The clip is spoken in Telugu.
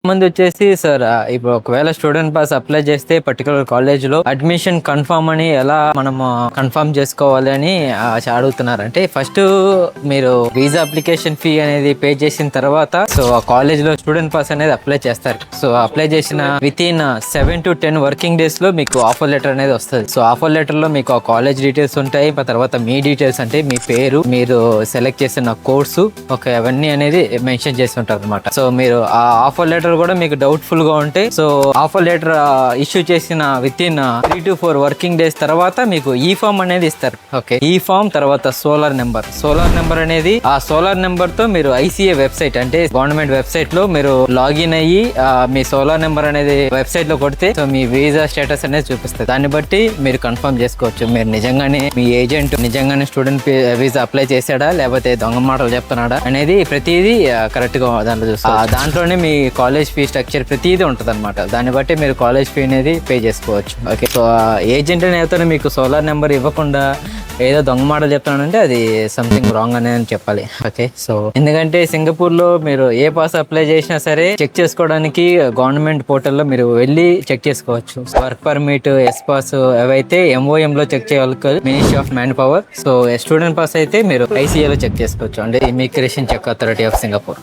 మంది వచ్చేసి సార్ ఇప్పుడు ఒకవేళ స్టూడెంట్ పాస్ అప్లై చేస్తే పర్టికులర్ కాలేజ్ లో అడ్మిషన్ కన్ఫర్మ్ అని ఎలా మనము కన్ఫర్మ్ చేసుకోవాలి అని అడుగుతున్నారు. అంటే ఫస్ట్ మీరు వీసా అప్లికేషన్ ఫీ అనేది పే చేసిన తర్వాత సో ఆ కాలేజ్ లో స్టూడెంట్ పాస్ అనేది అప్లై చేస్తారు. సో అప్లై చేసిన with in 7 to 10 working days లో మీకు ఆఫర్ లెటర్ అనేది వస్తుంది. సో ఆఫర్ లెటర్ లో మీకు ఆ కాలేజ్ డీటెయిల్స్ ఉంటాయి. తర్వాత మీ డీటెయిల్స్ అంటే మీ పేరు, మీరు సెలెక్ట్ చేసిన కోర్సు, అవన్నీ అనేది మెన్షన్ చేసి ఉంటారు అనమాట. సో మీరు ఆ ఆఫర్ లెటర్ కూడా మీకు డౌట్ఫుల్ గా ఉంటే సో ఆఫర్ లెటర్ ఇష్యూ చేసిన with in 3 to 4 working days తర్వాత మీకు ఈ ఫామ్ అనేది ఇస్తారు. ఓకే, ఈ ఫామ్ తర్వాత సోలార్ నెంబర్ అనేది ఆ సోలార్ నెంబర్ తో మీరు ఐసీఏ వెబ్సైట్ అంటే గవర్నమెంట్ వెబ్సైట్ లో మీరు లాగిన్ అయ్యి మీ సోలార్ నెంబర్ అనేది వెబ్సైట్ లో కొడితే సో మీ వీసా స్టేటస్ అనేది చూపిస్తుంది. దాన్ని బట్టి మీరు కన్ఫర్మ్ చేసుకోవచ్చు మీరు నిజంగానే మీ ఏజెంట్ నిజంగానే స్టూడెంట్ వీసా అప్లై చేశాడా లేకపోతే దొంగ మాటలు చెప్తున్నాడా అనేది ప్రతిదీ కరెక్ట్ గా దాంట్లో చూస్తారు. దాంట్లోనే మీ కాలేజ్ ఫీ స్ట్రక్చర్ ప్రతిదీ ఉంటుంది అనమాట. దాన్ని బట్టి మీరు కాలేజ్ ఫీ అనేది పే చేసుకోవచ్చు. ఓకే, సో ఏజెంట్ అయితే మీకు సోలార్ నెంబర్ ఇవ్వకుండా ఏదో దొంగ మాటలు చెప్తున్నానంటే అది సంథింగ్ రాంగ్ అని చెప్పాలి. ఓకే, సో ఎందుకంటే సింగపూర్ లో మీరు ఏ పాస్ అప్లై చేసినా సరే చెక్ చేసుకోవడానికి గవర్నమెంట్ పోర్టల్లో మీరు వెళ్ళి చెక్ చేసుకోవచ్చు. వర్క్ పర్మిట్, ఎస్ పాస్ అవైతే MOM లో చెక్ చేయాలి, ministry of manpower. So student pass అయితే మీరు ICA లో చెక్ చేసుకోవచ్చు, అంటే immigration check authority of Singapore.